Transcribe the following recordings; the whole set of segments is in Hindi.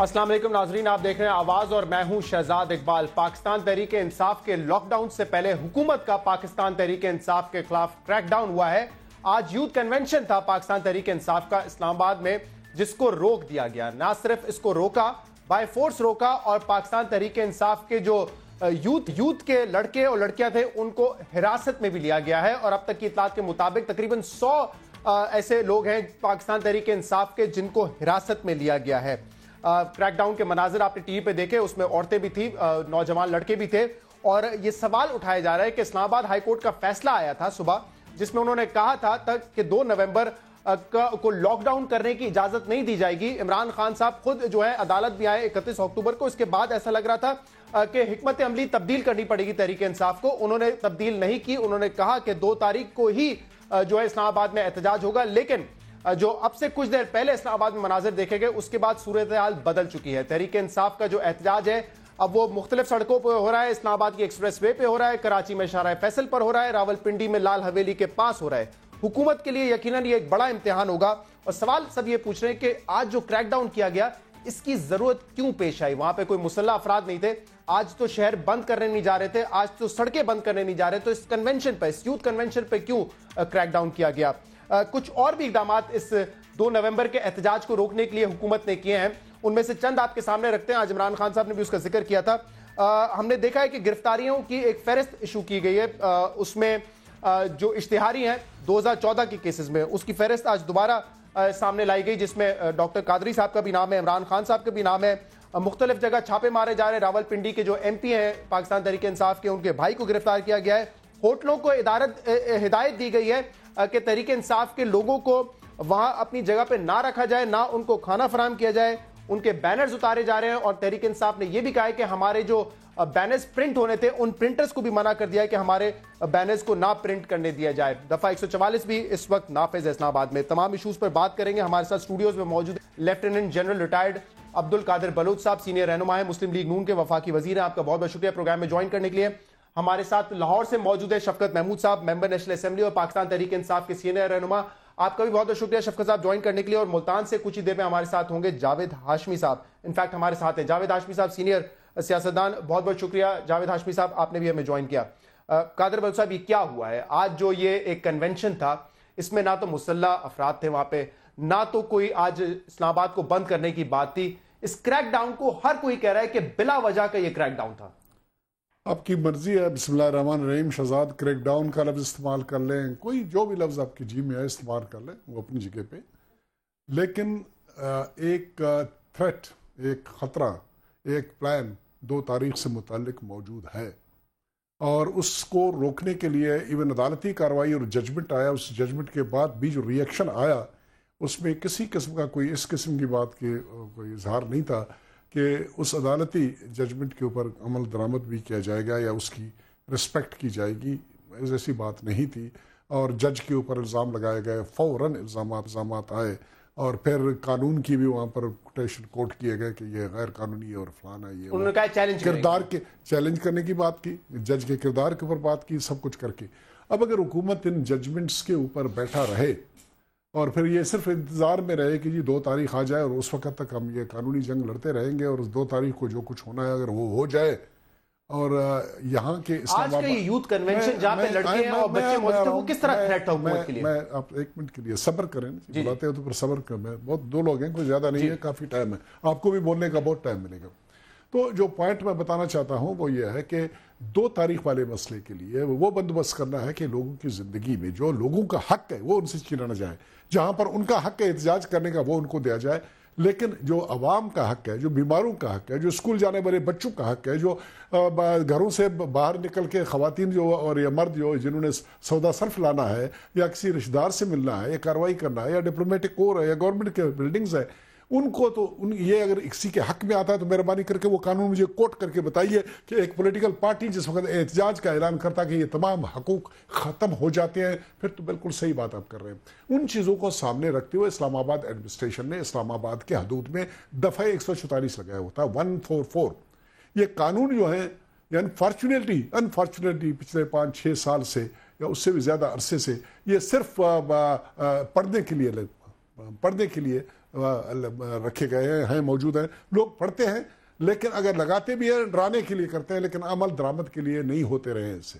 अस्सलाम वालेकुम नाजरीन, आप देख रहे हैं आवाज और मैं हूं शहजाद इकबाल। पाकिस्तान तहरीक इंसाफ के लॉकडाउन से पहले हुकूमत का पाकिस्तान तहरीक इंसाफ के खिलाफ क्रैकडाउन हुआ है। आज यूथ कन्वेंशन था पाकिस्तान तहरीक इंसाफ का इस्लामाबाद में, जिसको रोक दिया गया। ना सिर्फ इसको रोका, बाय फोर्स रोका, और पाकिस्तान तहरीक इंसाफ के जो यूथ के लड़के और लड़कियां थे उनको हिरासत में भी लिया गया है। और अब तक की इत्तलात के मुताबिक तकरीबन 100 ऐसे लोग हैं पाकिस्तान तहरीक इंसाफ के जिनको हिरासत में लिया गया है। क्रैकडाउन के मनाजिर आपने टीवी पे देखे, उसमें औरतें भी थी, नौजवान लड़के भी थे। और ये सवाल उठाया जा रहा है कि इस्लामाबाद हाईकोर्ट का फैसला आया था सुबह, जिसमें उन्होंने कहा था तक कि 2 नवंबर को लॉकडाउन करने की इजाजत नहीं दी जाएगी। इमरान खान साहब खुद जो है अदालत भी आए 31 अक्टूबर को। इसके बाद ऐसा लग रहा था कि हिकमत अमली तब्दील करनी पड़ेगी तहरीक इंसाफ को। उन्होंने तब्दील नहीं की। उन्होंने कहा कि 2 तारीख को ही जो है इस्लामाबाद में एहतजाज होगा। लेकिन जो अब से कुछ देर पहले इस्लामाबाद में मनाजिर देखे गए, उसके बाद सूरत हाल बदल चुकी है। तहरीक इंसाफ का जो एहतजाज है अब वो मुख्तलिफ सड़कों पर हो रहा है। इस्लामाबाद की एक्सप्रेस वे पे हो रहा है, कराची में शाहराह फैसल पर हो रहा है, रावलपिंडी में लाल हवेली के पास हो रहा है। हुकूमत के लिए यकीनन ये एक बड़ा इम्तिहान होगा। और सवाल सब ये पूछ रहे हैं कि आज जो क्रैकडाउन किया गया, इसकी जरूरत क्यों पेश आई? वहां पे कोई मुसल्ला अफराद नहीं थे। आज तो शहर बंद करने नहीं जा रहे थे, आज तो सड़कें बंद करने नहीं जा रहे। तो इस कन्वेंशन पे, इस यूथ कन्वेंशन पे क्यों क्रैकडाउन किया गया? कुछ और भी इकदाम इस 2 नवंबर के एहतजाज को रोकने के लिए हुकूमत ने किए हैं। उनमें से चंद आपके सामने रखते हैं। आज इमरान खान साहब ने भी उसका जिक्र किया था। हमने देखा है कि गिरफ्तारियों की एक फहरिस्त इशू की गई है। उसमें जो इश्तिहारी हैं 2014 के केसेस में, उसकी फहरिस्त आज दोबारा सामने लाई गई, जिसमें डॉक्टर कादरी साहब का भी नाम है, इमरान खान साहब का भी नाम है। मुख्तलिफ जगह छापे मारे जा रहे। रावलपिंडी के जो MP हैं पाकिस्तान तहरीक इंसाफ के, उनके भाई को गिरफ्तार किया गया है। होटलों को हिदायत दी गई है कि तहरीक इंसाफ के लोगों को वहां अपनी जगह पे ना रखा जाए, ना उनको खाना फराहम किया जाए। उनके बैनर्स उतारे जा रहे हैं। और तहरीक इंसाफ ने यह भी कहा है कि हमारे जो बैनर्स प्रिंट होने थे, उन प्रिंटर्स को भी मना कर दिया है कि हमारे बैनर्स को ना प्रिंट करने दिया जाए। दफा 144 भी इस वक्त नाफिज है इस्लामाबाद में। तमाम इशूज पर बात करेंगे। हमारे साथ स्टूडियोज में मौजूद lieutenant general retired Abdul Qadir Baloch साहब, सीनियर रहनुमा है, मुस्लिम लीग नून के वफाकी वजीर हैं। आपका बहुत बहुत शुक्रिया प्रोग्राम में ज्वाइन करने के लिए। हमारे साथ लाहौर से मौजूद है शफकत महमूद साहब, मेंबर नेशनल असेंबली और पाकिस्तान तहरीक इंसाफ के सीनियर रहनुमा। आपका भी बहुत बहुत शुक्रिया शफकत साहब ज्वाइन करने के लिए। और मुल्तान से कुछ ही देर में हमारे साथ होंगे जावेद हाशमी साहब। इनफैक्ट हमारे साथ हैं जावेद हाशमी साहब, सीनियर सियासतदान। बहुत बहुत शुक्रिया जावेद हाशमी साहब, आपने भी हमें ज्वाइन किया। कादिर बलोच साहब, ये क्या हुआ है आज? जो ये एक कन्वेंशन था, इसमें ना तो मुसल्ला अफराद थे वहां पे, ना तो कोई आज इस्लामाबाद को बंद करने की बात थी। इस क्रैकडाउन को हर कोई कह रहा है कि बिला वजह का ये क्रैकडाउन था। आपकी मर्जी है। बिस्मिल्लाहिर्रहमानिर्रहीम। शहजाद, क्रैकडाउन का लफ्ज़ इस्तेमाल कर लें, कोई जो भी लफ्ज़ आपकी जी में है इस्तेमाल कर लें, वो अपनी जगह पे। लेकिन एक थ्रेट, एक ख़तरा, एक प्लान 2 तारीख से मुताल्लिक मौजूद है। और उसको रोकने के लिए इवन अदालती कार्रवाई और जजमेंट आया, उस जजमेंट के बाद भी जो रिएक्शन आया, उसमें किसी किस्म का कोई इस किस्म की बात के कोई इजहार नहीं था कि उस अदालती जजमेंट के ऊपर अमल दरामद भी किया जाएगा या उसकी रिस्पेक्ट की जाएगी, ऐसी बात नहीं थी। और जज के ऊपर इल्ज़ाम लगाए गए, फ़ौरन इल्ज़ाम आए, और फिर कानून की भी वहाँ पर कोटेशन कोट किए गए कि ये गैर कानूनी है और फलाना ये। उन्होंने कहा चैलेंज किरदार के चैलेंज करने की बात की, जज के किरदार के ऊपर बात की, सब कुछ करके। अब अगर हुकूमत इन जजमेंट्स के ऊपर बैठा रहे और फिर ये सिर्फ इंतज़ार में रहे कि जी 2 तारीख आ जाए और उस वक्त तक हम ये कानूनी जंग लड़ते रहेंगे, और उस 2 तारीख को जो कुछ होना है अगर वो हो जाए, और यहाँ के आज का ये यूथ कन्वेंशन जहाँ पे लड़के हैं और बच्चे मौजूद हैं, वो किस तरह थ्रेट था हुकूमत के लिए? मैं आप 1 मिनट के लिए सब्र करें, बुलाते हो तो फिर सब्र करें। मैं बहुत 2 लोग हैं, कोई ज़्यादा नहीं है, काफ़ी टाइम है, आपको भी बोलने का बहुत टाइम मिलेगा। तो जो पॉइंट मैं बताना चाहता हूँ वो ये है कि 2 तारीख वाले मसले के लिए वो बंदोबस्त करना है कि लोगों की ज़िंदगी में जो लोगों का हक है वो उनसे छीना न जाए। जहाँ पर उनका हक है एहतजाज करने का, वो उनको दिया जाए। लेकिन जो अवाम का हक है, जो बीमारों का हक है, जो स्कूल जाने वाले बच्चों का हक है, जो घरों से बाहर निकल के ख़वातीन जो और या मर्द जो जिन्होंने सौदा सर्फ लाना है या किसी रिश्तेदार से मिलना है या कार्रवाई करना है या डिप्लोमेटिक कोर है या गवर्नमेंट के बिल्डिंग्स है, उनको तो ये अगर किसी के हक में आता है तो मेहरबानी करके वो कानून मुझे कोट करके बताइए कि एक पॉलिटिकल पार्टी जिस वक्त एहतजाज का ऐलान करता है कि ये तमाम हकूक ख़त्म हो जाते हैं, फिर तो बिल्कुल सही बात आप कर रहे हैं। उन चीज़ों को सामने रखते हुए इस्लामाबाद एडमिनिस्ट्रेशन ने इस्लामाबाद के हदूद में दफ़ा 144 लगाया होता है, 144। ये कानून जो है अनफॉर्चुनेटली पिछले 5-6 साल से या उससे भी ज़्यादा अरसे से ये सिर्फ पर्दे के लिए रखे गए हैं मौजूद हैं, लोग पढ़ते हैं, लेकिन अगर लगाते भी हैं डराने के लिए करते हैं, लेकिन अमल दरामद के लिए नहीं होते रहे इससे।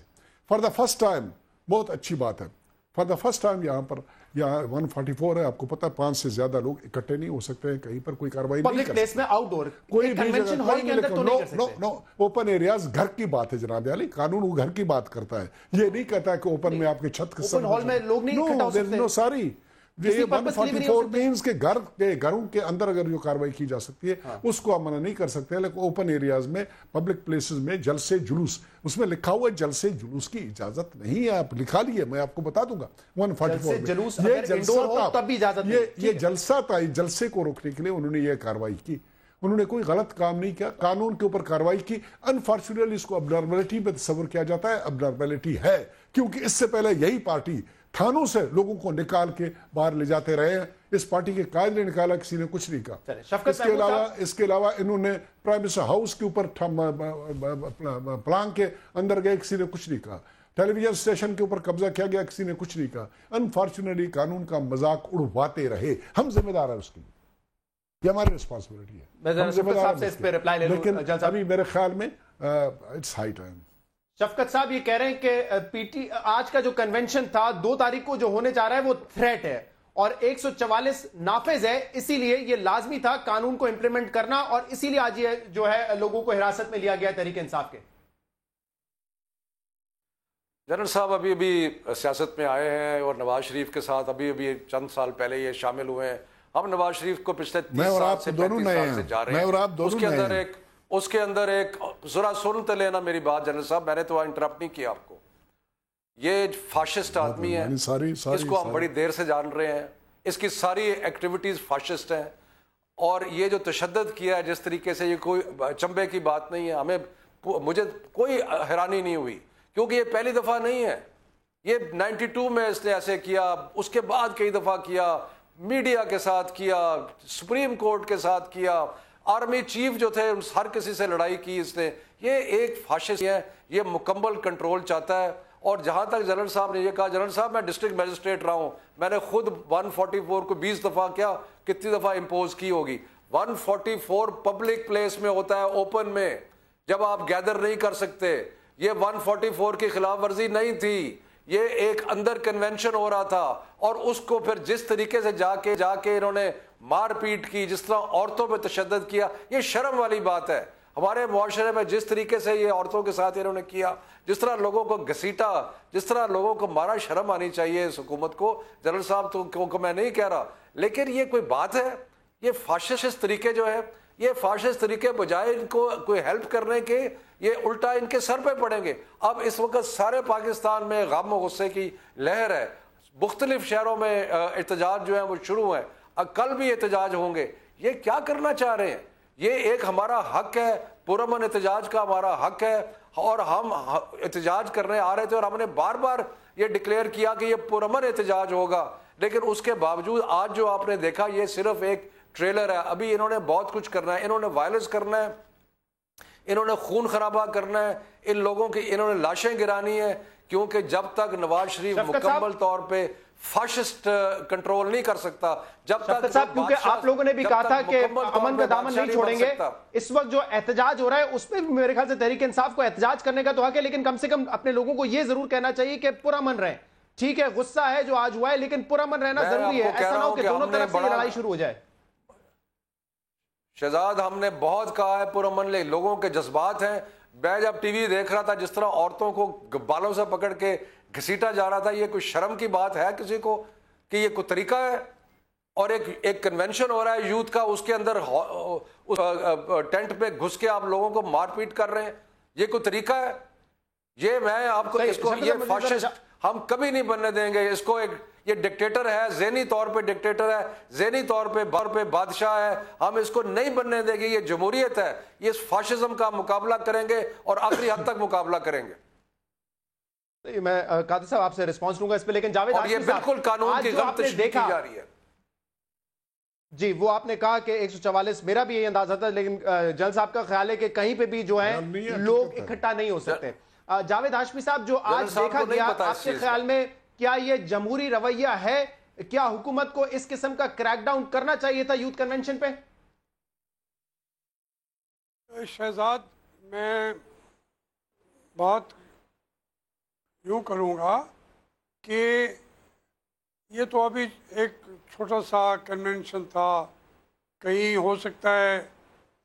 फॉर द फर्स्ट टाइम, बहुत अच्छी बात है, फॉर द फर्स्ट टाइम यहाँ 144 है, आपको पता है 5 से ज्यादा लोग इकट्ठे नहीं हो सकते हैं, कहीं पर कोई कार्रवाई नहीं कर सकते, आउटडोर कोई भी कन्वेंशन हॉल के अंदर तो नहीं कर सकते। नो, ओपन एरियाज घर की बात है जनाब अली, कानून वो घर की बात करता है, ये नहीं कहता है कि ओपन में आपके छत के ओपन हॉल में लोग नहीं इकट्ठा हो सकते। नो सारी ये 144 मीन्स के घरों के अंदर अगर जो कार्रवाई की जा सकती है, हाँ, उसको आप मना नहीं कर सकते, लेकिन ओपन एरियाज में, पब्लिक प्लेसेस में जलसे जुलूस, उसमें लिखा हुआ है जलसे जुलूस की इजाजत नहीं है, आप लिखा लिए, मैं आपको बता दूंगा 144 जुलूस ये जलसा था, जलसे को रोकने के लिए उन्होंने ये कार्रवाई की, उन्होंने कोई गलत काम नहीं किया, कानून के ऊपर कार्रवाई की। अनफॉर्चुनेटली इसको अबनॉर्मलिटी में तस्वर किया जाता है, अबनॉर्मलिटी है, क्योंकि इससे पहले यही पार्टी थानों से लोगों को निकाल के बाहर ले जाते रहे हैं, इस पार्टी के कायदे ने निकाला, किसी ने कुछ नहीं कहा। इसके अलावा इन्होंने प्राइम मिनिस्टर हाउस के ऊपर प्लांग के अंदर गए, किसी ने कुछ नहीं कहा, टेलीविजन स्टेशन के ऊपर कब्जा किया गया, किसी ने कुछ नहीं कहा। अनफॉर्चुनेटली कानून का मजाक उड़वाते रहे, हम जिम्मेदार है उसके लिए, ये हमारी रिस्पॉन्सिबिलिटी है, हम जिम्मेदार हैं। लेकिन अभी मेरे ख्याल में इट्स हाई टाइम। शफकत साहब ये कह रहे हैं कि पीटी आज का जो कन्वेंशन था 2 तारीख को जो होने जा रहा है वो थ्रेट है और 144 नाफिज है, इसीलिए ये लाजमी था कानून को इंप्लीमेंट करना और इसीलिए आज ये जो है लोगों को हिरासत में लिया गया तहरीक इंसाफ के। जनरल साहब अभी अभी सियासत में आए हैं और नवाज शरीफ के साथ अभी चंद साल पहले ये शामिल हुए हैं। हम नवाज शरीफ को पिछले 30 साल से 35 साल से जा रहे हैं। उसके अंदर एक जरा सुनते लेना मेरी बात जनरल साहब, मैंने तो इंटरप्ट नहीं किया आपको। ये फाशिस्ट आदमी है, इसको हम बड़ी देर से जान रहे हैं, इसकी सारी एक्टिविटीज फाशिस्ट हैं और ये जो तशद्दुद किया है जिस तरीके से, ये कोई चंबे की बात नहीं है। मुझे कोई हैरानी नहीं हुई क्योंकि ये पहली दफा नहीं है, ये 92 में इसने ऐसे किया, उसके बाद कई दफा किया, मीडिया के साथ किया, सुप्रीम कोर्ट के साथ किया, आर्मी चीफ जो थे हर किसी से लड़ाई की इसने। ये एक फाशिस्ट है, ये मुकम्मल कंट्रोल चाहता है। और जहां तक जनरल साहब ने ये कहा, जनरल साहब मैं डिस्ट्रिक्ट मजिस्ट्रेट रहा हूं, मैंने खुद 144 को 20 दफा क्या कितनी दफा इंपोज की होगी। 144 पब्लिक प्लेस में होता है, ओपन में, जब आप गैदर नहीं कर सकते। ये 144 की खिलाफ वर्जी नहीं थी, ये एक अंदर कन्वेंशन हो रहा था और उसको फिर जिस तरीके से जाके इन्होंने मारपीट की, जिस तरह औरतों पे तशद्दुद किया, ये शर्म वाली बात है। हमारे मुआशरे में जिस तरीके से ये औरतों के साथ इन्होंने किया, जिस तरह लोगों को घसीटा, जिस तरह लोगों को मारा, शर्म आनी चाहिए इस हुकूमत को। जनरल साहब तो मैं नहीं कह रहा, लेकिन ये कोई बात है? ये फाशिस्ट तरीके जो है, ये फाशिस्ट तरीके बजाय इनको कोई हेल्प करने के, ये उल्टा इनके सर पे पड़ेंगे। अब इस वक्त सारे पाकिस्तान में गम और गुस्से की लहर है, मुख्तलिफ शहरों में एहतजाज जो है वो शुरू है, कल भी एहतजाज होंगे। ये क्या करना चाह रहे हैं? ये एक हमारा हक है, पुरअमन एहतजाज का हमारा हक है और हम एहतजाज करने आ रहे थे और हमने बार बार ये डिक्लेयर किया कि ये पुरअमन एहतजाज होगा, लेकिन उसके बावजूद आज जो आपने देखा ये सिर्फ एक ट्रेलर है। अभी इन्होंने बहुत कुछ करना है, इन्होंने वायलेंस करना है, इन्होंने खून खराबा करना है, इन लोगों की इन्होंने लाशें गिरानी है, क्योंकि जब तक नवाज शरीफ मुकम्मल तौर पे फाशिस्ट कंट्रोल नहीं कर सकता, जब तक क्योंकि आप लोगों ने भी कहा था कि अमन का दामन नहीं छोड़ेंगे। इस वक्त जो एहतजाज हो रहा है उसमें मेरे ख्याल से तहरीक इंसाफ को एहतजाज करने का तो हक है, लेकिन कम से कम अपने लोगों को यह जरूर कहना चाहिए कि पुरअमन रहे। ठीक है, गुस्सा है जो आज हुआ है, लेकिन पुरअमन रहना जरूरी है। ऐसा ना हो कि दोनों तरफ से लड़ाई शुरू हो जाए। शहजाद, हमने बहुत कहा है पुरअमन ले, लोगों के जज्बात हैं। मैं जब टीवी देख रहा था जिस तरह औरतों को बालों से पकड़ के घसीटा जा रहा था, ये कोई शर्म की बात है किसी को कि ये कोई तरीका है? और एक कन्वेंशन हो रहा है यूथ का, उसके अंदर टेंट पे घुस के आप लोगों को मारपीट कर रहे हैं, ये कोई तरीका है? ये मैं आपको इसको ये फाशिस्ट हम कभी नहीं बनने देंगे। इसको एक ये डिक्टेटर है, ज़हनी तौर पे डिक्टेटर है, ज़हनी तौर पे बादशाह है, हम इसको नहीं बनने देंगे। ये जमहूरियत है, ये फाशिज्म का मुकाबला करेंगे और आखिरी हद तक मुकाबला करेंगे। मैं कादिर साहब आपसे रिस्पांस लूंगा इस पे, लेकिन जावेद ये बिल्कुल कानून की गलत तशरीह की जा रही है। जी, वो आपने कहा कि 144, मेरा भी यही अंदाजा था, लेकिन जनरल साहब का ख्याल है कि कहीं पे भी जो है लोग इकट्ठा नहीं हो सकते। जावेद हाशमी साहब, जो आज देखा गया, आपके ख्याल में क्या ये जमहूरी रवैया है क्या हुकूमत को इस किस्म का क्रैकडाउन करना चाहिए था यूथ कन्वेंशन पे? शहजाद, मैं बात यूँ करूँगा कि ये तो अभी एक छोटा सा कन्वेंशन था, कहीं हो सकता है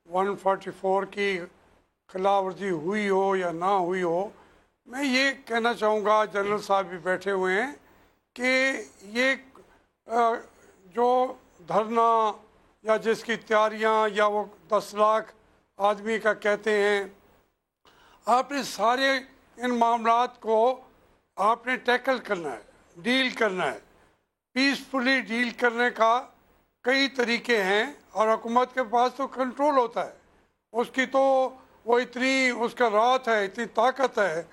144 की खिलाफ वर्जी हुई हो या ना हुई हो। मैं ये कहना चाहूँगा, जनरल साहब भी बैठे हुए हैं, कि ये जो धरना या जिसकी तैयारियाँ या वो 10 लाख आदमी का कहते हैं, आपने सारे इन मामलात को आपने टैकल करना है, डील करना है। पीसफुली डील करने का कई तरीके हैं और हुकूमत के पास तो कंट्रोल होता है, उसकी तो वो इतनी उसका रात है, इतनी ताकत है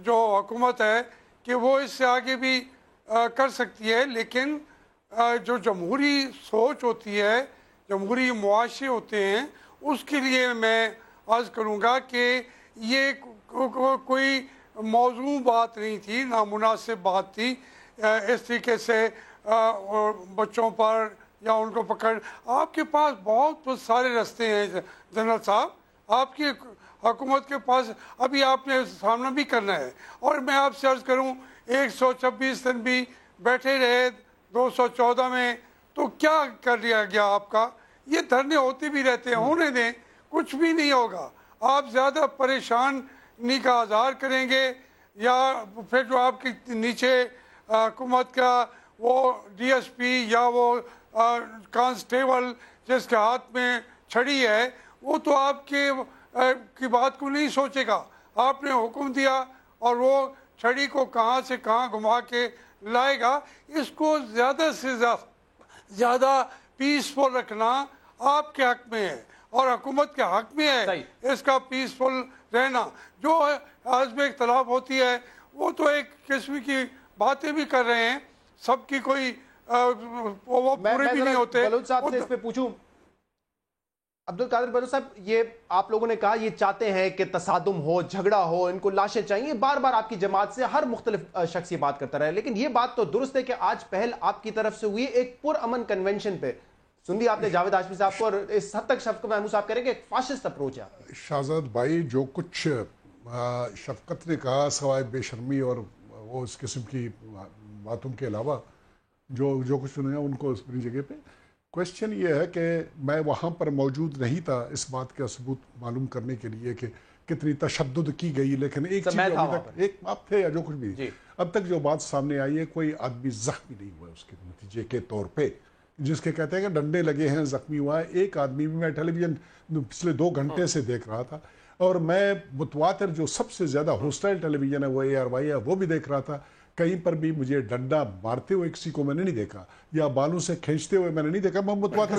जो हुकूमत है कि वो इससे आगे भी कर सकती है। लेकिन जो जमहूरी सोच होती है, जमहूरी मुआशरे होते हैं, उसके लिए मैं अर्ज़ करूँगा कि ये कोई मौजूद बात नहीं थी, नामुनासिब बात थी इस तरीके से बच्चों पर या उनको पकड़। आपके पास बहुत सारे रास्ते हैं जनरल साहब, आपकी हुकूमत के पास अभी आपने सामना भी करना है। और मैं आपसे अर्ज़ करूं, 126 दिन भी बैठे रहे 214 में, तो क्या कर लिया गया आपका? ये धरने होते भी रहते हैं, होने दें, कुछ भी नहीं होगा। आप ज़्यादा परेशानी का आज़ार करेंगे या फिर जो आपके नीचे हुकूमत का वो DSP या वो कांस्टेबल जिसके हाथ में छड़ी है, वो तो आपके की बात को नहीं सोचेगा। आपने हुक्म दिया और वो छड़ी को कहाँ से कहाँ घुमा के लाएगा। इसको ज़्यादा से ज़्यादा पीसफुल रखना आपके हक में है और हुकूमत के हक में है इसका पीसफुल रहना। जो आज़म इख्तलाफ होती है वो तो एक किस्म की बातें भी कर रहे हैं, सबकी कोई वो पूरे भी नहीं होते। बलूच साहब से इस पे पूछूं, अब्दुल कादिर बलूच साहब, ये आप लोगों ने कहा ये चाहते हैं कि तसादुम हो, झगड़ा हो, इनको लाशें चाहिए, बार बार आपकी जमात से हर मुख्तलिफ शख्स ये बात करता रहे। लेकिन ये बात तो दुरुस्त है कि आज पहल आपकी तरफ से हुई एक पुरअमन कन्वेंशन पे। सुन लिया आपने जावेद हाशमी साहब को, और इस हद तक शफकत महमूद साहब करेंगे एक फाशिस्ट अप्रोच है। शाहजाद भाई, जो कुछ शफकत ने कहा सवाए बेशर्मी और वो इस किस्म की बातों के अलावा जो कुछ सुना उनको अपनी जगह पे, क्वेश्चन ये है कि मैं वहाँ पर मौजूद नहीं था इस बात का सबूत मालूम करने के लिए कि कितनी तशद्दुद की गई। लेकिन एक चीज़ अभी तक, एक आप थे या जो कुछ भी, अब तक जो बात सामने आई है, कोई आदमी जख्मी नहीं हुआ उसके नतीजे के तौर पे, जिसके कहते हैं कि डंडे लगे हैं, जख्मी हुआ है। एक आदमी भी, मैं टेलीविजन पिछले 2 घंटे से देख रहा था और मैं मुतवातिर जो सबसे ज़्यादा होस्टाइल टेलीविजन है वो ARY है, वो भी देख रहा था। कहीं पर भी मुझे डंडा मारते हुए किसी को मैंने नहीं देखा या बालों से खींचते हुए मैंने नहीं देखा। मैं मुतवातिर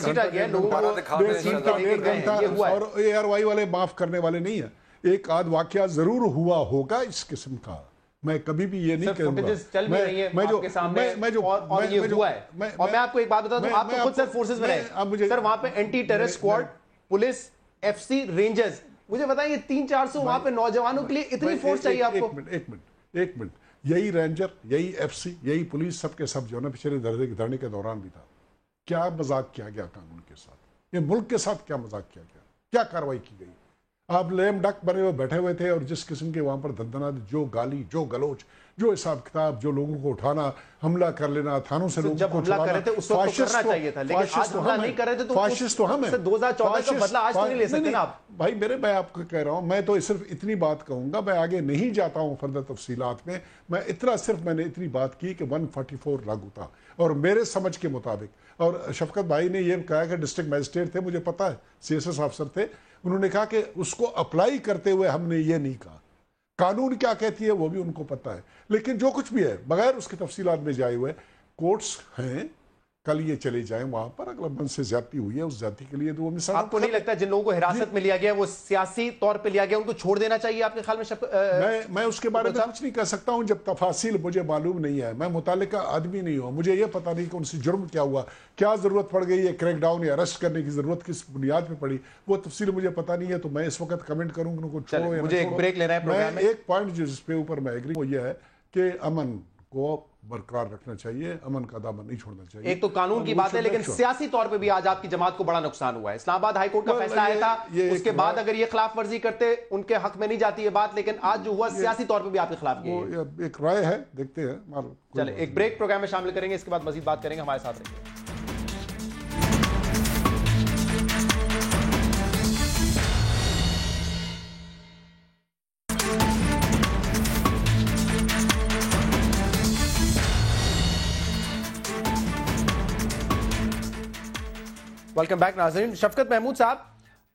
और ARY वाले माफ करने वाले नहीं है। एक आध वाकया जरूर हुआ होगा इस किस्म का, मैं कभी भी ये नहीं कहूंगा। मैं आपको एक बात बता दूं, आप खुद सर फोर्सेस में रहे सर, वहां पे anti terror squad, police, FC, rangers, मुझे बताइए 300-400 वहां पे नौजवानों के लिए इतनी फोर्स चाहिए आपको? एक मिनट, यही रेंजर, यही FC, यही पुलिस, सबके सब जो है ना पिछले धरने के दौरान भी था। क्या मजाक किया गया कानून के साथ, ये मुल्क के साथ क्या मजाक किया गया, क्या कार्रवाई की गई? आप लेम डक बने हुए बैठे हुए थे और जिस किस्म के वहां पर दंदनाद, जो गाली, जो गलोच, जो हिसाब किताब, जो लोगों को उठाना, हमला कर लेना, थानों से लोगों को हमला कर रहे थे उस वक्त तो करना चाहिए था, लेकिन आज हमला नहीं कर रहे थे तो फाशिस्ट तो हम हैं। 2014 का बदला आज तो नहीं ले सकते ना आप भाई मेरे। मैं आपको कह रहा हूं, मैं तो सिर्फ इतनी बात कहूंगा, मैं आगे नहीं जाता हूं फर्दर तफसीलात में। मैं इतना सिर्फ मैंने इतनी बात की कि 144 लागू था और मेरे समझ के मुताबिक, और शफकत भाई ने यह कहा कि डिस्ट्रिक्ट मजिस्ट्रेट थे, मुझे पता है CSS अफसर थे, उन्होंने कहा कि उसको अप्लाई करते हुए हमने ये नहीं कहा। कानून क्या कहती है वो भी उनको पता है। लेकिन जो कुछ भी है, बगैर उसके तफसीलात में जाए हुए, कोर्ट्स हैं, कल ये चले जाएं वहां पर, अगर मन से ज्यादती हुई है उस ज्यादती के लिए तो वो मिसाल। आपको नहीं लगता जिन लोगों को हिरासत में लिया गया वो सियासी तौर पे लिया गया, उनको छोड़ देना चाहिए आपके ख्याल में? मैं उसके बारे में कुछ नहीं कह सकता हूं जब तफासिल मुझे मालूम नहीं है। मैं मुतालिका आदमी नहीं हूं, मुझे ये पता नहीं कि उनसे जुर्म क्या हुआ, क्या जरूरत पड़ गई है क्रैकडाउन या अरेस्ट करने की जरूरत किस बुनियाद पर पड़ी, वो तफसील मुझे पता नहीं है। तो मैं इस वक्त कमेंट करूंगा उनको छोड़ो या मुझे एक ब्रेक लेना है। मैं एक पॉइंट जिस पे ऊपर मैं एग्री वो ये है कि अमन को बरकरार रखना चाहिए, अमन का दामन नहीं छोड़ना चाहिए। एक तो कानून की बात है, लेकिन सियासी तौर पे भी आज आपकी जमात को बड़ा नुकसान हुआ है। इस्लामाबाद हाईकोर्ट का फैसला आया था, उसके बाद अगर ये खिलाफ वर्जी करते उनके हक में नहीं जाती ये बात, लेकिन आज जो हुआ सियासी तौर पे भी आपके खिलाफ वो एक राय है, देखते हैं। चले एक ब्रेक प्रोग्राम में शामिल करेंगे, इसके बाद मजीद बात करेंगे। हमारे साथ रहिए। वेलकम बैक नाज़रीन। शफकत महमूद साहब,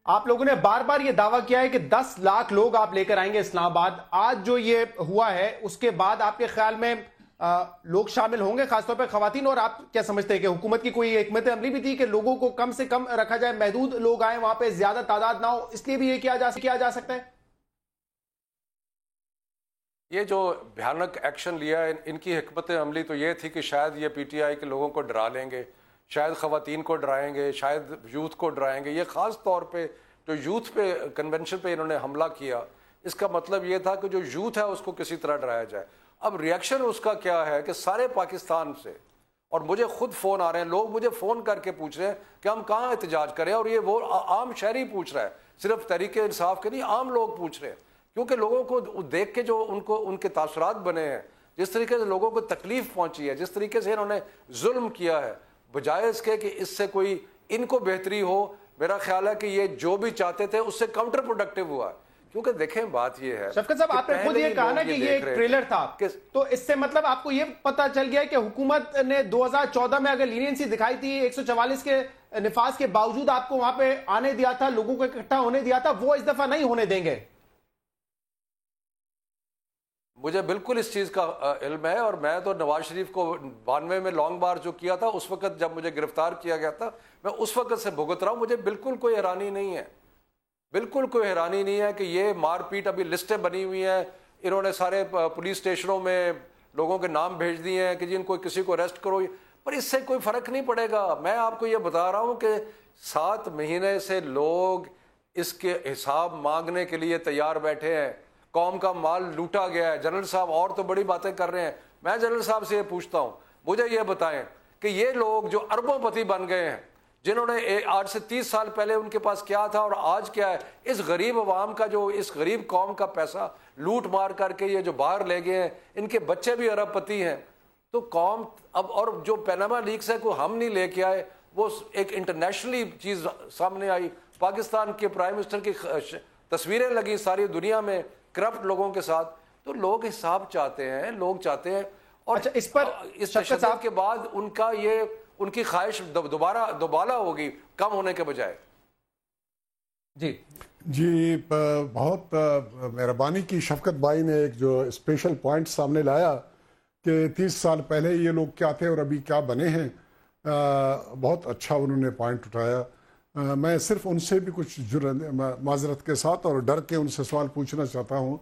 आप लोगों ने बार बार ये दावा किया है कि 10 लाख लोग आप लेकर आएंगे इस्लामाबाद। आज जो ये हुआ है उसके बाद आपके ख्याल में लोग शामिल होंगे, खासतौर पर खवातीन, और आप क्या समझते हैं कि हुकूमत की कोई हिकमत अमली भी थी कि लोगों को कम से कम रखा जाए, महदूद लोग आए, वहां पे ज्यादा तादाद ना हो, इसलिए भी ये किया जा सकता है? ये जो भयानक एक्शन लिया है, इनकी हिकमत अमली तो ये थी कि शायद ये PTI के लोगों को डरा लेंगे, शायद ख़वातीन को डराएंगे, शायद यूथ को डराएंगे। ये ख़ास तौर पे जो यूथ पे कन्वेंशन पे इन्होंने हमला किया, इसका मतलब ये था कि जो यूथ है उसको किसी तरह डराया जाए। अब रिएक्शन उसका क्या है कि सारे पाकिस्तान से, और मुझे खुद फ़ोन आ रहे हैं, लोग मुझे फ़ोन करके पूछ रहे हैं कि हम कहाँ एहतजाज करें, और ये वो आम शहरी पूछ रहा है, सिर्फ तहरीके इंसाफ के नहीं, आम लोग पूछ रहे हैं। क्योंकि लोगों को देख के जो उनके तासुरात बने हैं, जिस तरीके से लोगों को तकलीफ पहुँची है, जिस तरीके से इन्होंने जुल्म किया है, बजाय इसके कि इससे कोई इनको बेहतरी हो, मेरा ख्याल है कि ये जो भी चाहते थे उससे काउंटर प्रोडक्टिव हुआ। क्योंकि देखें बात ये है, शफकत साहब, आपने खुद ये कहा ना कि ये एक ट्रेलर था, तो इससे मतलब आपको ये पता चल गया कि हुकूमत ने 2014 में अगर लीनियंसी दिखाई थी, 144 के निफाज के बावजूद आपको वहां पे आने दिया था, लोगों को इकट्ठा होने दिया था, वो इस दफा नहीं होने देंगे। मुझे बिल्कुल इस चीज़ का इल्म है, और मैं तो नवाज शरीफ को 92 में लॉन्ग मार्च जो किया था, उस वक्त जब मुझे गिरफ्तार किया गया था, मैं उस वक्त से भुगत रहा हूँ। मुझे बिल्कुल कोई हैरानी नहीं है, बिल्कुल कोई हैरानी नहीं है कि ये मारपीट, अभी लिस्टें बनी हुई हैं, इन्होंने सारे पुलिस स्टेशनों में लोगों के नाम भेज दिए हैं कि जिनको किसी को अरेस्ट करो, पर इससे कोई फ़र्क नहीं पड़ेगा। मैं आपको ये बता रहा हूँ कि 7 महीने से लोग इसके हिसाब मांगने के लिए तैयार बैठे हैं। कौम का माल लूटा गया है। जनरल साहब और तो बड़ी बातें कर रहे हैं, मैं जनरल साहब से ये पूछता हूँ, मुझे ये बताएं कि ये लोग जो अरबोंपति बन गए हैं, जिन्होंने आज से 30 साल पहले उनके पास क्या था और आज क्या है, इस गरीब अवाम का, जो इस गरीब कौम का पैसा लूट मार करके ये जो बाहर ले गए हैं, इनके बच्चे भी अरबपति हैं। तो कौम अब, और जो पैनामा लीक्स है को हम नहीं लेके आए, वो एक इंटरनेशनली चीज़ सामने आई, पाकिस्तान के प्राइम मिनिस्टर की तस्वीरें लगी सारी दुनिया में करप्ट लोगों के साथ। तो लोग हिसाब चाहते हैं, लोग चाहते हैं। और अच्छा, इस पर इस तशद्दुद के बाद उनका ये, उनकी ख्वाहिश दोबारा होगी कम होने के बजाय। जी बहुत मेहरबानी की शफकत भाई ने एक जो स्पेशल पॉइंट सामने लाया कि 30 साल पहले ये लोग क्या थे और अभी क्या बने हैं, बहुत अच्छा उन्होंने पॉइंट उठाया। मैं सिर्फ उनसे भी कुछ माजरत के साथ और डर के उनसे सवाल पूछना चाहता हूं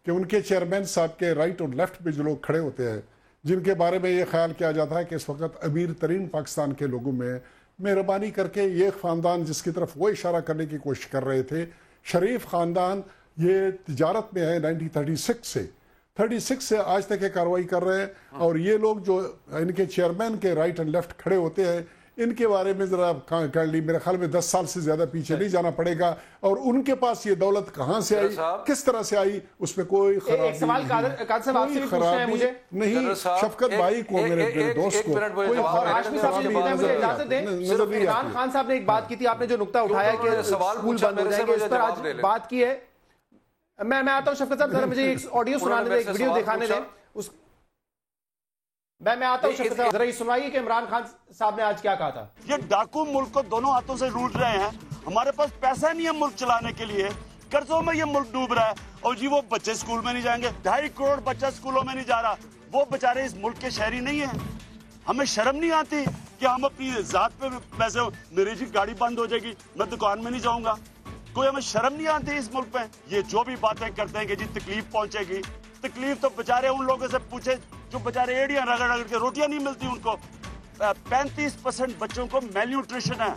कि उनके चेयरमैन साहब के राइट और लेफ्ट पे जो लोग खड़े होते हैं, जिनके बारे में ये ख्याल किया जाता है कि इस वक्त अमीर तरीन पाकिस्तान के लोगों में, मेहरबानी करके ये ख़ानदान जिसकी तरफ वो इशारा करने की कोशिश कर रहे थे, शरीफ ख़ानदान, ये तिजारत में है 1936 से आज तक ये कार्रवाई कर रहे हैं। और ये लोग जो इनके चेयरमैन के राइट एंड लेफ्ट खड़े होते हैं, इनके बारे में जरा कर ली, मेरे ख्याल में 10 साल से ज्यादा पीछे नहीं जाना पड़ेगा। और उनके पास ये दौलत कहां से आई, किस तरह से आई, उसमें कोई खराबी नहीं। शफकत भाई को, मेरे दोस्त को, इमरान खान साहब ने एक बात की थी, आपने जो नुक्ता उठाया कि स्कूल बंद हो जाएंगे, इस पर आज बात की है। मैं आता हूं शफकत साहब, जरा मुझे एक ऑडियो सुनाने दें, एक वीडियो दिखाने दें। मैं आता हूं शफकत साहब, जरा ये सुनाइए कि इमरान खान साहब ने आज क्या कहा था। ये डाकू मुल्क को दोनों हाथों से लूट रहे हैं, हमारे पास पैसा नहीं है मुल्क चलाने के लिए, कर्जों में ये मुल्क डूब रहा है। और जी वो बच्चे स्कूल में नहीं जाएंगे, 2.5 करोड़ बच्चा स्कूलों में नहीं जा रहा, वो बेचारे इस मुल्क के शहरी नहीं है। हमें शर्म नहीं आती कि हम अपनी जात पे पैसे, मेरी जी गाड़ी बंद हो जाएगी, मैं दुकान में नहीं जाऊंगा, कोई हमें शर्म नहीं आती इस मुल्क में। ये जो भी बातें करते हैं कि जी तकलीफ पहुंचेगी, तकलीफ तो बेचारे उन लोगों से पूछे जो बेचारे एड़ियां रगड़ रगड़ के रोटियां नहीं मिलती उनको। 35% बच्चों को मेलन्यूट्रिशन है।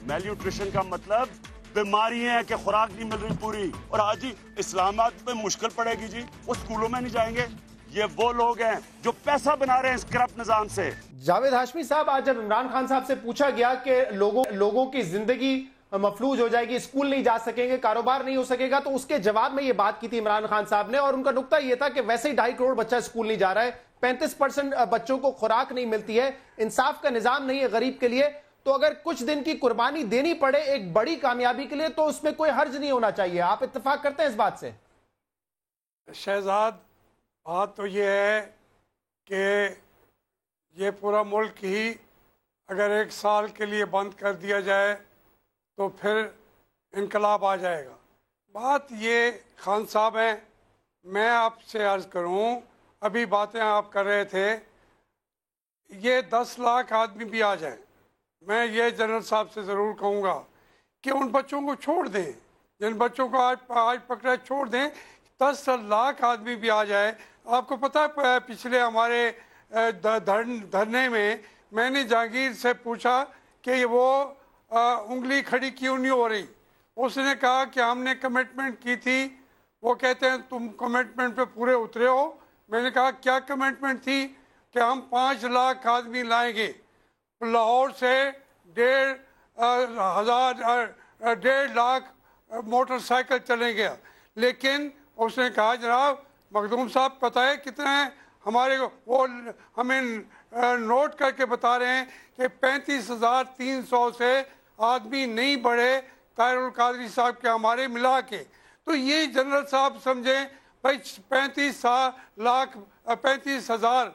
मेलन्यूट्रिशन का मतलब बीमारियां हैं कि खुराक नहीं मिल रही पूरी। और आज ही इस्लामाबाद में मुश्किल पड़ेगी जी, वो स्कूलों में नहीं जाएंगे, ये वो लोग हैं जो पैसा बना रहे हैं इस करप्ट निजाम से। जावेद हाशमी साहब, आज जब इमरान खान साहब से पूछा गया कि लोगों की जिंदगी मफलूज हो जाएगी, स्कूल नहीं जा सकेंगे, कारोबार नहीं हो सकेगा, तो उसके जवाब में ये बात की थी इमरान खान साहब ने, और उनका नुक्ता ये था कि वैसे ही 2.5 करोड़ बच्चा स्कूल नहीं जा रहा है, 35% बच्चों को खुराक नहीं मिलती है, इंसाफ का निजाम नहीं है गरीब के लिए, तो अगर कुछ दिन की कुर्बानी देनी पड़े एक बड़ी कामयाबी के लिए तो उसमें कोई हर्ज नहीं होना चाहिए। आप इत्तेफाक करते हैं इस बात से? शहजाद, बात तो ये है कि ये पूरा मुल्क ही अगर 1 साल के लिए बंद कर दिया जाए तो फिर इनकलाब आ जाएगा। बात ये खान साहब हैं, मैं आपसे अर्ज़ करूं, अभी बातें आप कर रहे थे, ये 10 लाख आदमी भी आ जाएं, मैं ये जनरल साहब से ज़रूर कहूँगा कि उन बच्चों को छोड़ दें, जिन बच्चों को आज पकड़ा छोड़ दें। 10 लाख आदमी भी आ जाए। आपको पता है पिछले हमारे धरने में मैंने जहांगीर से पूछा कि वो उंगली खड़ी क्यों नहीं हो रही। उसने कहा कि हमने कमिटमेंट की थी, वो कहते हैं तुम कमिटमेंट पे पूरे उतरे हो। मैंने कहा क्या कमिटमेंट थी? कि हम 5 लाख आदमी लाएंगे, लाहौर से 1.5 लाख मोटरसाइकिल चलेंगे। लेकिन उसने कहा जनाब मखदूम साहब पता है कितने हैं हमारे, वो हमें नोट करके बता रहे हैं कि 35,300 से आदमी नहीं बढ़े ताहिरुल कादरी साहब के हमारे मिला के। तो ये जनरल साहब समझें भाई 35,000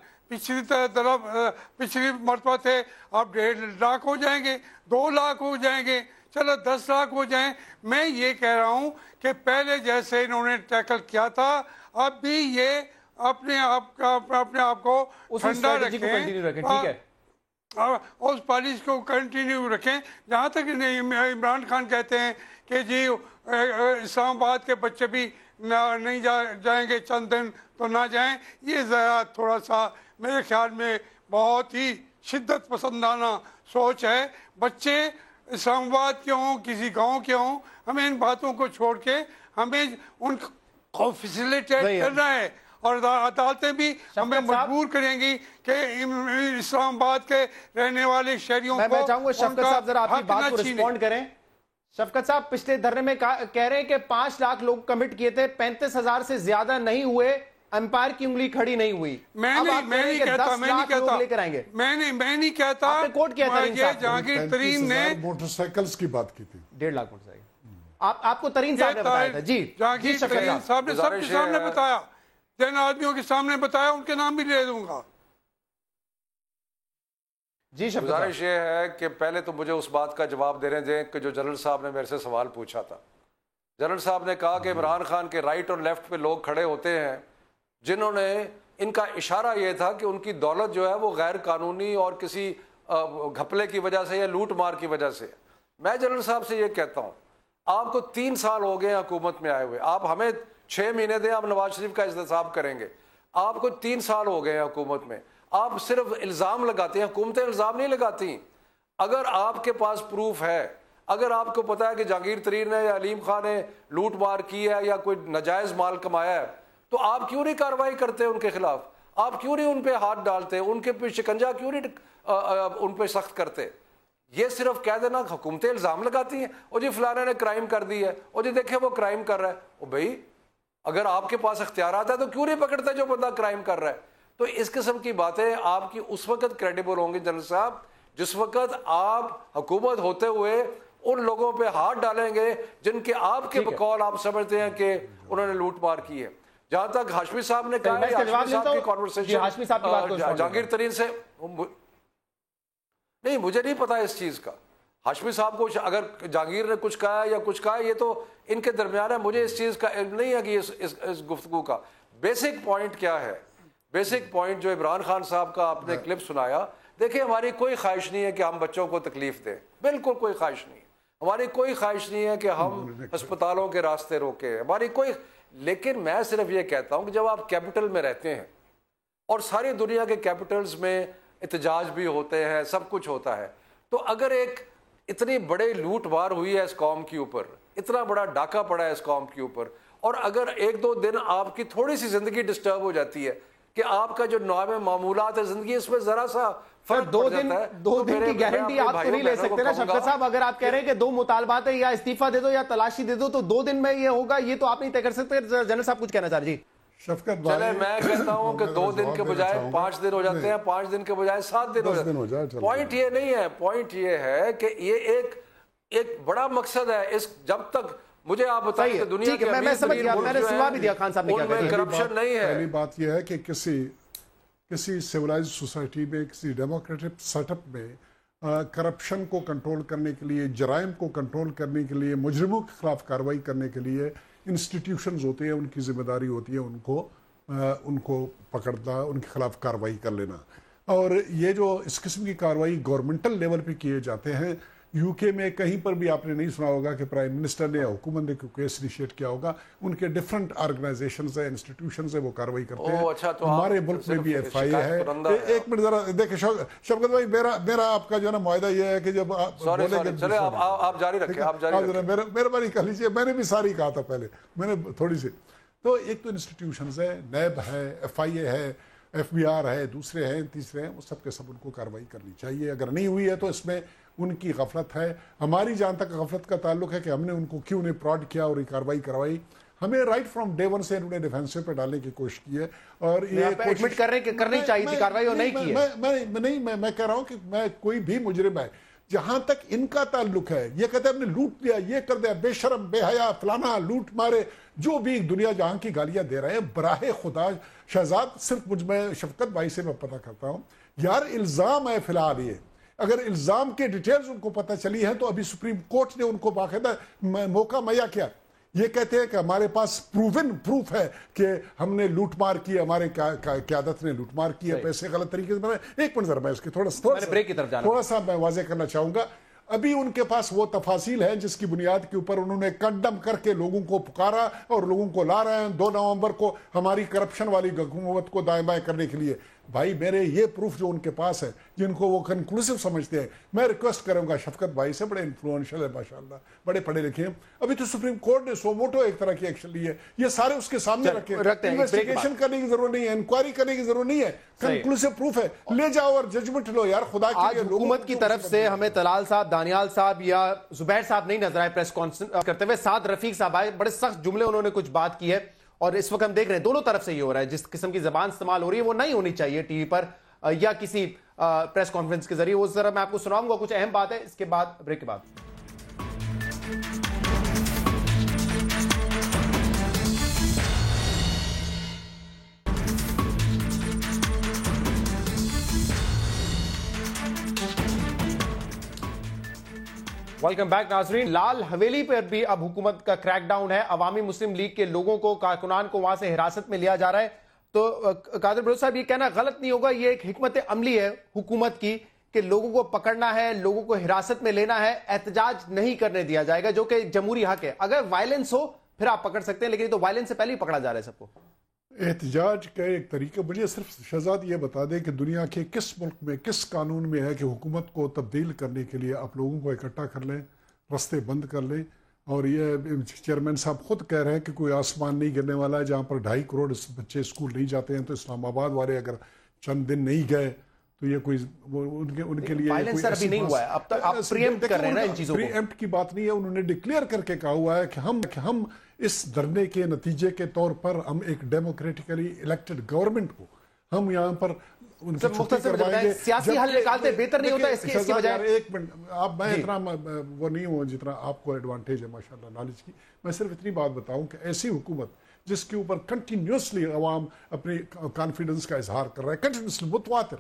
पिछली मरतबा थे, अब 1.5 लाख हो जाएंगे, 2 लाख हो जाएंगे, चलो 10 लाख हो जाएं। मैं ये कह रहा हूँ कि पहले जैसे इन्होंने टैकल किया था अब भी ये अपने आप को ठंडा रखें, ठीक है, उस पॉलिसी को कंटिन्यू रखें। जहाँ तक इमरान खान कहते हैं कि जी इस्लामाबाद के बच्चे भी नहीं जाएंगे चंद दिन तो ना जाएं, ये ज़रा थोड़ा सा मेरे ख्याल में बहुत ही शिद्दत पसंदाना सोच है। बच्चे इस्लामाबाद के हों किसी गांव के हों, हमें इन बातों को छोड़ के हमें उनको फैसिलिटेट करना है, और अदालतें भी हमें मजबूर करेंगी कि इस्लामाबाद के रहने वाले शहरियों को। मैं चाहूंगा शफकत साहब जरा आपकी बात को रिस्पॉन्ड करें। शफकत साहब, पिछले धरने में कह रहे हैं कि 5 लाख लोग कमिट किए थे, 35,000 से ज्यादा नहीं हुए, अंपायर की उंगली खड़ी नहीं हुई। मैं नहीं कहता कोर्ट किया था जहांगीर तरीन ने मोटरसाइकिल्स की बात की थी, 1.5 लाख मोटरसाइकिल आपको तरीन साहब ने बताया था। जी, जहांगीर तरीन साहब ने सबके सामने बताया, जिन आदमियों के सामने बताया उनके नाम भी ले दूंगा। जी, गुजारिश ये है कि पहले तो मुझे उस बात का जवाब देने दें कि जो जनरल साहब ने मेरे से सवाल पूछा था। जनरल साहब ने कहा कि इमरान खान के राइट और लेफ्ट पे लोग खड़े होते हैं जिन्होंने, इनका इशारा ये था कि उनकी दौलत जो है वो गैर कानूनी और किसी घपले की वजह से या लूट मार की वजह से। मैं जनरल साहब से ये कहता हूँ, आपको 3 साल हो गए हुकूमत में आए हुए, आप हमें 6 महीने दें, आप नवाज शरीफ का एहतसाब करेंगे। आपको 3 साल हो गए हैं हुकूमत में, आप सिर्फ इल्ज़ाम लगाते हैं, हुकूमतें इल्ज़ाम नहीं लगाती। अगर आपके पास प्रूफ है, अगर आपको पता है कि जहांगीर तरीन ने या अलीम खान ने लूट मार की है या कोई नाजायज़ माल कमाया है, तो आप क्यों नहीं कार्रवाई करते उनके खिलाफ? आप क्यों नहीं उन पर हाथ डालते, उनके पे शिकंजा क्यों नहीं उन पर सख्त करते? ये सिर्फ कह देना हुकूमतें इल्ज़ाम लगाती हैं, और जी फलाने ने क्राइम कर दी है, और जी देखे वो क्राइम कर रहा है। ओ भाई, अगर आपके पास इख्तियारात है तो क्यों नहीं पकड़ते जो बंदा क्राइम कर रहा है? तो इस किस्म की बातें आपकी उस वक्त क्रेडिबल होंगी जनरल साहब जिस वक्त आप हुकूमत होते हुए उन लोगों पे हाथ डालेंगे जिनके आपके बकौल आप समझते हैं कि उन्होंने लूट मार की है। जहां तक हाशमी साहब ने कहा, जहांगीर तरीन से नहीं, मुझे नहीं पता इस चीज का। हाशमी साहब को अगर जहांगीर ने कुछ कहा या कुछ कहा, ये तो इनके दरमियान है, मुझे इस चीज का इल्म नहीं है कि इस गुफ्तगू का बेसिक पॉइंट क्या है। बेसिक पॉइंट जो इमरान खान साहब का आपने क्लिप सुनाया, देखिए हमारी कोई ख्वाहिश नहीं है कि हम बच्चों को तकलीफ दें, बिल्कुल कोई ख्वाहिश नहीं, हमारी कोई ख्वाहिश नहीं है कि हम अस्पतालों के रास्ते रोकें, हमारी कोई। लेकिन मैं सिर्फ ये कहता हूं कि जब आप कैपिटल में रहते हैं और सारी दुनिया के कैपिटल्स में एहतजाज भी होते हैं, सब कुछ होता है, तो अगर एक इतनी बड़े लूट मार हुई है इस कौम के ऊपर, इतना बड़ा डाका पड़ा है इस कौम के ऊपर, और अगर 1-2 दिन आपकी थोड़ी सी जिंदगी डिस्टर्ब हो जाती है, कि आपका जो नॉर्म मामूलात है जिंदगी, इसमें जरा सा फर्क दो दिन की गारंटी आप तो नहीं ले सकते ना शफकत साहब। अगर आप कह रहे हैं कि 2 मुतालबात है, या इस्तीफा दे दो या तलाशी दे दो, तो 2 दिन में ये होगा, ये तो आप नहीं तय कर सकते। जनरल साहब कुछ कहना चाह रहे जी। शफकत चले, मैं कहता हूं कि 2 दिन के बजाय 5 दिन हो जाते हैं, 5 दिन के बजाय 7 दिन हो जाते हैं। पॉइंट ये नहीं है, पॉइंट ये है कि ये एक बड़ा मकसद है। इस जब तक मुझे आप बताइए कि दुनिया के मैं समझ गया, मैंने सुना भी दिया खान साहब ने क्या कहा। करप्शन नहीं है। पहली बात यह है कि किसी सिविलाइज्ड सोसाइटी में, किसी डेमोक्रेटिक सेटअप में करप्शन को कंट्रोल करने के लिए, जराइम को कंट्रोल करने के लिए, मुजरिमों के खिलाफ कार्रवाई करने के लिए इंस्टीट्यूशंस होते हैं, उनकी जिम्मेदारी होती है उनको पकड़ना, उनके खिलाफ कार्रवाई कर लेना। और ये जो इस किस्म की कार्रवाई गवर्नमेंटल लेवल पे किए जाते हैं, यूके में कहीं पर भी आपने नहीं सुना होगा कि प्राइम मिनिस्टर ने या हुकूमत ने केस इनिशिएट किया होगा। उनके डिफरेंट ऑर्गेनाइजेशंस है, इंस्टीट्यूशंस है, वो कार्रवाई करते हैं। अच्छा, तो हमारे मुल्क में भी एफआई है। एक मिनट जरा देखिए शफकत भाई, मेरा आपका जो है ना मुआहदा ये है कि जब आप बोलेंगे आप जारी रखें, आप जारी रखें। मेहरबानी कर लीजिए, मैंने भी सारी कहा था पहले, मैंने थोड़ी सी। तो एक तो इंस्टीट्यूशंस है, नैब है, एफआईए है, एफबीआर है, दूसरे हैं, तीसरे हैं, वो सब के सब उनको कार्रवाई करनी चाहिए। अगर नहीं हुई है तो इसमें उनकी गफलत है। हमारी जहाँ तक गफलत का ताल्लुक है कि हमने उनको क्यों नहीं प्रॉड किया और ये कार्रवाई करवाई। हमें राइट फ्रॉम डे वन से उन्हें डिफेंसिव पे डालने की कोशिश की है और ये एडमिट कर रहे हैं करनी चाहिए थी कार्रवाई और नहीं की है। मैं कह रहा हूं कि मैं कोई भी मुजरिम है जहां तक इनका ताल्लुक है, ये कहते हैं हमने लूट दिया, ये कर दिया, बेशरम, बेहया, फलाना, लूट मारे, जो भी दुनिया जहां की गालियां दे रहे हैं, बराहे खुदा शहजाद सिर्फ मैं शफकत भाई से मैं पता करता हूं यार, इल्जाम है फिलहाल। ये अगर इल्जाम के डिटेल्स उनको पता चली है तो अभी सुप्रीम कोर्ट ने उनको बाकायदा मौका मुहैया किया। ये कहते हैं कि हमारे पास प्रूफ है कि हमने लूटमार की, हमारे क़यादत ने लूटमार की है, पैसे गलत तरीके से। एक मिनट जरा मैं इसके थोड़ा सा मैं वाजे करना चाहूंगा। अभी उनके पास वो तफासिल है जिसकी बुनियाद के ऊपर उन्होंने कंडम करके लोगों को पुकारा और लोगों को ला रहे हैं 2 नवंबर को हमारी करप्शन वाली हुकूमत को दाएं बाएं करने के लिए। भाई मेरे ये प्रूफ जो उनके पास है, जिनको वो कंक्लूसिव समझते हैं, मैं रिक्वेस्ट करूंगा शफकत भाई से, बड़े इन्फ्लुएंशियल है माशाल्लाह, बड़े पढ़े लिखे हैं। अभी तो सुप्रीम कोर्ट ने सोमोटो एक तरह की एक्शन ली है, ये सारे उसके सामने रखे। इन्वेस्टिगेशन करने की जरूरत नहीं है, इंक्वायरी करने की जरूरत नहीं है, कंक्लूसिव प्रूफ है, ले जाओ और जजमेंट लो यार खुदा के लिए। हुकूमत की तरफ से हमें तलाल साहब, दानियाल साहब या जुबैर साहब नहीं नजर आए प्रेस कॉन्फ्रेंस करते हुए। साथ रफीक साहब आए, बड़े सख्त जुमले उन्होंने कुछ बात की है और इस वक्त हम देख रहे हैं दोनों तरफ से ये हो रहा है। जिस किस्म की जबान इस्तेमाल हो रही है वो नहीं होनी चाहिए टीवी पर या किसी प्रेस कॉन्फ्रेंस के जरिए। वो जरा मैं आपको सुनाऊंगा, कुछ अहम बात है, इसके बाद ब्रेक के बाद। वेलकम बैक नाजरीन। लाल हवेली पर भी अब हुकूमत का क्रैकडाउन है। अवामी मुस्लिम लीग के लोगों को, कारकुनान को वहां से हिरासत में लिया जा रहा है। तो कादिर बलोच साहब, ये कहना गलत नहीं होगा, ये एक हिकमत अमली है हुकूमत की कि लोगों को पकड़ना है, लोगों को हिरासत में लेना है, एहतजाज नहीं करने दिया जाएगा, जो कि जमहूरी हक है। अगर वायलेंस हो फिर आप पकड़ सकते हैं, लेकिन तो वायलेंस से पहले ही पकड़ा जा रहा है सबको। एहतजाज का एक तरीका, मुझे सिर्फ शहजाद ये बता दें कि दुनिया के किस मुल्क में, किस कानून में है कि हुकूमत को तब्दील करने के लिए आप लोगों को इकट्ठा कर लें, रास्ते बंद कर लें। और ये चेयरमैन साहब खुद कह रहे हैं कि कोई आसमान नहीं गिरने वाला है। जहाँ पर 2.5 करोड़ बच्चे स्कूल नहीं जाते हैं, तो इस्लामाबाद वाले अगर चंद दिन नहीं गए तो ये कोई उनके लिए अभी नहीं हुआ है। अब तक आप प्रीएम्प्ट कर रहे हैं ना इन चीजों को। प्रीएम्प्ट की बात नहीं है, उन्होंने डिक्लेयर करके कहा हुआ है कि हम इस धरने के नतीजे के तौर पर हम एक डेमोक्रेटिकली इलेक्टेड गवर्नमेंट को हम यहाँ पर सियासी हल निकालते बेहतर नहीं होता इसके बजाय। एक मिनट, आप मैं इतना वो नहीं हूँ जितना आपको एडवांटेज है माशाल्लाह नॉलेज की। मैं सिर्फ इतनी बात बताऊं कि ऐसी हुकूमत जिसके ऊपर कंटिन्यूसली अवाम अपनी कॉन्फिडेंस का इजहार कर रहा है, कंटिन्यूसली मुतवातिर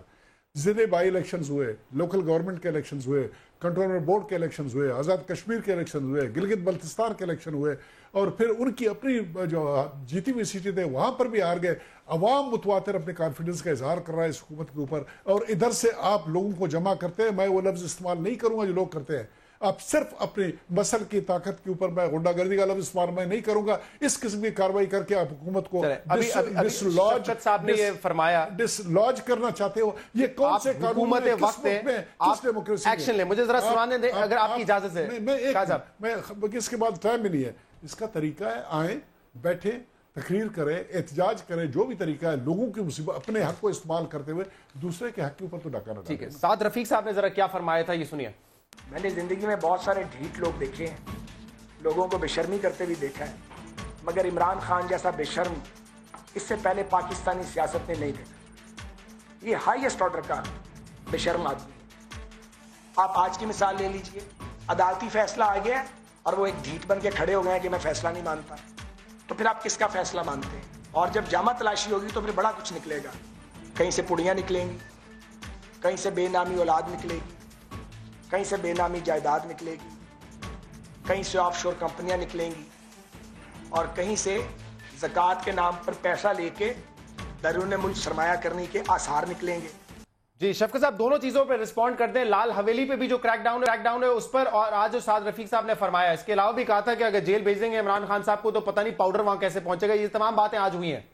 ज़िले बाई इलेक्शंस हुए, लोकल गवर्नमेंट के इलेक्शंस हुए, कंट्रोलर बोर्ड के इलेक्शंस हुए, आज़ाद कश्मीर के इलेक्शन हुए, गिलगित बल्तिस्तान के इलेक्शन हुए, और फिर उनकी अपनी जो जीती हुई सीटें थे वहाँ पर भी हार गए। अवाम मुतवातिर अपने कॉन्फिडेंस का इजहार कर रहा है इस हुकूमत के ऊपर, और इधर से आप लोगों को जमा करते हैं। मैं वो लफ्ज़ इस्तेमाल नहीं करूँगा जो लोग करते हैं, आप सिर्फ अपने मसल की ताकत के ऊपर, मैं गुंडागर्दी का लफ्ज़ इस्तेमाल मैं नहीं करूँगा। इस किस्म की कार्रवाई करके आप हुकूमत को डिसलॉज करना चाहते हो। ये कौन से कानून है, किस डेमोक्रेसी एक्शन ले? मुझे जरा सुनाने दें अगर आपकी इजाजत से। मैं इसके बाद टाइम भी नहीं है। इसका तरीका है आए, बैठे, तकरीर करें, एहतजाज करें, जो भी तरीका है, लोगों की मुसीबत अपने हक को इस्तेमाल करते हुए दूसरे के हक के ऊपर तो डाका ना। ठीक है, साद रफीक साहब ने जरा क्या फरमाया था, ये सुनिए। मैंने जिंदगी में बहुत सारे ढीठ लोग देखे हैं, लोगों को बेशर्मी करते भी देखा है, मगर इमरान खान जैसा बेशर्म इससे पहले पाकिस्तानी सियासत ने नहीं देखा। ये हाईएस्ट ऑर्डर का बेशर्म आदमी। आप आज की मिसाल ले लीजिए, अदालती फैसला आ गया और वो एक ढीठ बन के खड़े हो गए हैं कि मैं फैसला नहीं मानता, तो फिर आप किसका फैसला मानते हैं? और जब जामा तलाशी होगी तो फिर बड़ा कुछ निकलेगा। कहीं से पुड़ियाँ निकलेंगी, कहीं से बेनामी औलाद निकलेगी, कहीं से बेनामी जायदाद निकलेगी, कहीं से ऑफशोर कंपनियां निकलेंगी, और कहीं से ज़कात के नाम पर पैसा लेके बैरून मुल्क सरमाया करने के आसार निकलेंगे। जी शफकत साहब, दोनों चीजों पर रिस्पॉन्ड करते हैं। लाल हवेली पे भी जो क्रैकडाउन है उस पर, और आज जो साद रफीक साहब ने फरमाया, इसके अलावा भी कहा था कि अगर जेल भेज देंगे इमरान खान साहब को तो पता नहीं पाउडर वहां कैसे पहुंचेगा। ये तमाम बातें आज हुई हैं।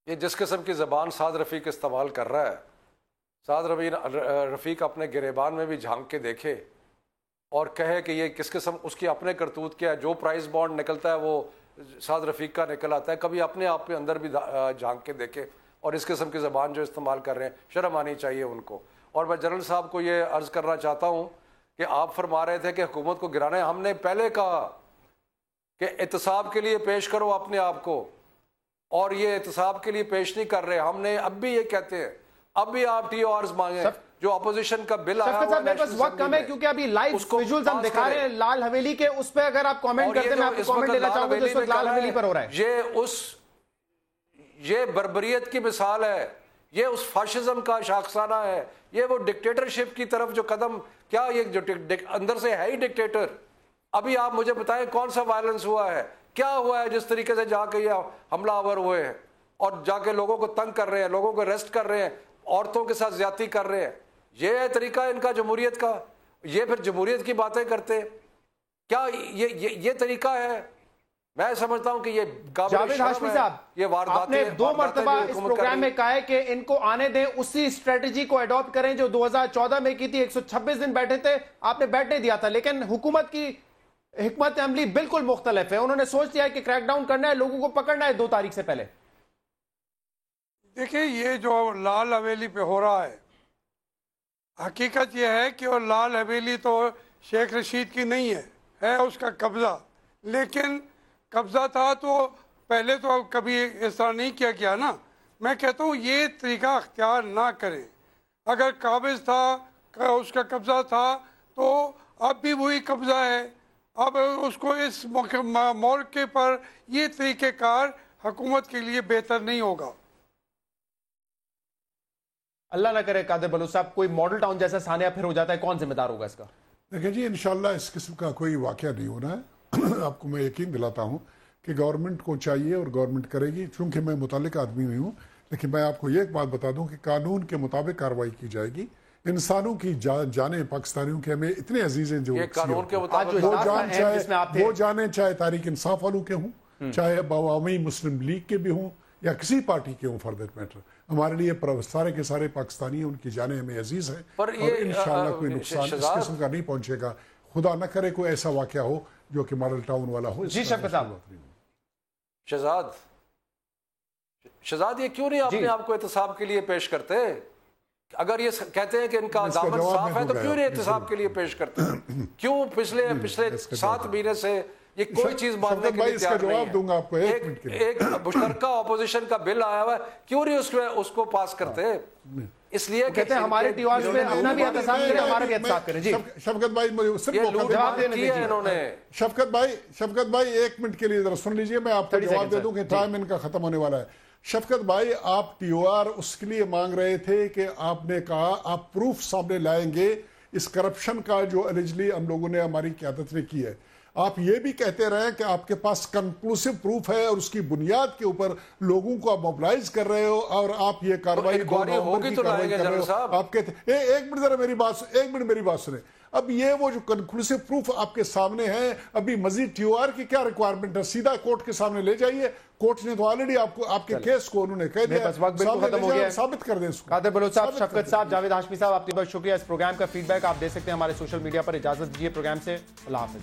ये जिस किस्म की जबान साद रफीक इस्तेमाल कर रहा है, साद रफीक अपने गिरेबान में भी झांक के देखे और कहे कि ये किस किस्म उसकी अपने करतूत क्या है। जो प्राइस बॉन्ड निकलता है वो साद रफीक का निकल आता है। कभी अपने आप पे अंदर भी झांक के देखे। और इस किस्म की ज़बान जो इस्तेमाल कर रहे हैं, शर्म आनी चाहिए उनको। और मैं जनरल साहब को ये अर्ज़ करना चाहता हूँ कि आप फरमा रहे थे कि हुकूमत को गिराना है। हमने पहले कहा कि एहतसाब के लिए पेश करो अपने आप को, और ये एहतसाब के लिए पेश नहीं कर रहे। हमने अब भी ये कहते हैं, अब भी आप TORs मांगे। जो अपोजिशन का बिल आया हुआ है, वक्त कम है क्योंकि अभी लाइव विजुअल्स हम दिखा रहे हैं लाल हवेली के, उस पर अगर आप कमेंट करते हैं, मैं आपको कमेंट लेना चाहूंगा जो इस वक्त लाल हवेली पर हो रहा है। ये बर्बरियत की मिसाल है, ये उस फाशिज्म का शाखसाना है, ये वो डिक्टेटरशिप की तरफ जो कदम, क्या ये जो अंदर से है ही डिक्टेटर। अभी आप मुझे बताएं कौन सा वायलेंस हुआ है, क्या हुआ है जिस तरीके से जाके ये हमलावर हुए हैं और जाके लोगों को तंग कर रहे हैं, लोगों को अरेस्ट कर रहे हैं, औरतों के साथ ज्यादती कर रहे हैं। ये है तरीका इनका जमहूरियत का। ये फिर जमहूरियत की बातें करते, क्या ये तरीका है? मैं समझता हूं कि ये जावेद हाशमी साहब, ये आपने 2 मरतबा इस प्रोग्राम में कहा है कि इनको आने दें, उसी स्ट्रेटजी को अडॉप्ट करें जो 2014 में की थी। 126 दिन बैठे थे, आपने बैठने दिया था, लेकिन हुकूमत की हिकमत अमली बिल्कुल मुख्तलिफ है। उन्होंने सोच लिया कि क्रैकडाउन करना है, लोगों को पकड़ना है 2 तारीख से पहले। देखिए, ये जो लाल हवेली पे हो रहा है, हकीकत यह है कि वो लाल हवेली तो शेख रशीद की नहीं है उसका कब्जा। लेकिन कब्जा था तो पहले तो कभी इस तरह नहीं किया गया ना। मैं कहता हूँ ये तरीका अख्तियार ना करें। अगर काबिज था, उसका कब्जा था, तो अब भी वही कब्जा है। अब उसको इस मौके पर ये तरीक़ेकार हुकूमत के लिए बेहतर नहीं होगा। अल्लाह ना करे कादिर बलूच साहब कोई मॉडल टाउन जैसा सानिया फिर हो जाता है, कौन जिम्मेदार होगा इसका? देखिए जी, इंशाल्लाह इस किस्म का कोई वाकया नहीं होना है। आपको मैं यकीन दिलाता हूँ कि गवर्नमेंट को चाहिए और गवर्नमेंट करेगी। चूंकि मैं मुतालिक आदमी नहीं हूँ, लेकिन मैं आपको ये एक बात बता दूं कि कानून के मुताबिक कार्रवाई की जाएगी। इंसानों की जाने पाकिस्तानियों के हमें इतने अजीज हैं जो कानून के मुताबिक वो जाने चाहे तारीख इंसाफ वालों के हों, चाहे अवामी मुस्लिम लीग के भी हों, या किसी पार्टी के हों, फॉर दैट मैटर। हमारे लिए सारे के सारे पाकिस्तानी हैं, उनकी जाने हमें अजीज है और इंशाअल्लाह कोई नुकसान इस किस्म का नहीं पहुंचेगा। खुदा न करे कोई ऐसा वाकया हो जो कि मॉडल टाउन वाला हो। जी शहजाद, ये क्यों नहीं अपने आप को एहतसाब के लिए पेश करते? अगर ये कहते हैं कि इनका दामन साफ है तो क्यों नहीं एहतसाब के लिए पेश करते? क्यों पिछले 7 महीने से ये कोई चीज मानने के लिए तैयार नहीं है? दूंगा आपको एक मुश्तरका ऑपोजिशन का बिल आया हुआ है, क्यों नहीं उसको पास करते? इसलिए कहते हैं हमारे TORs में अपना भी एहतसाब करें, हमारा भी एहतसाब करें। जी शफकत भाई, जवाब देने दीजिए इन्होंने। शफकत भाई 1 मिनट के लिए जरा सुन लीजिए, मैं आपको जवाब दे दूं कि टाइम इनका खत्म होने वाला है। शफकत भाई, आप TOR उसके लिए मांग रहे थे कि आपने कहा आप प्रूफ सामने लाएंगे इस करप्शन का जो एलिजिबली हम लोगों ने, हमारी क़यादत ने की है। आप ये भी कहते रहे कि आपके पास कंक्लूसिव प्रूफ है और उसकी बुनियाद के ऊपर लोगों को आप मोबिलाइज कर रहे हो और आप ये कार्रवाई होगी तो लाएंगे जनरल साहब। आप कहते एक मिनट जरा मेरी बात सुने। अब ये वो जो कंक्लूसिव प्रूफ आपके सामने है, अभी मजीद TOR की क्या रिक्वायरमेंट है? सीधा कोर्ट के सामने ले जाइए। कोर्ट ने तो ऑलरेडी आपके केस को उन्होंने कह दिया, खत्म हो गया, साबित कर दें इसको। कादिर बलूच साहब, शफकत साहब, जावेद हाशमी साहब, आपका बहुत शुक्रिया। इस प्रोग्राम का फीडबैक आप दे सकते हैं हमारे सोशल मीडिया पर। इजाजत दीजिए प्रोग्राम से। अल्लाह हाफिज।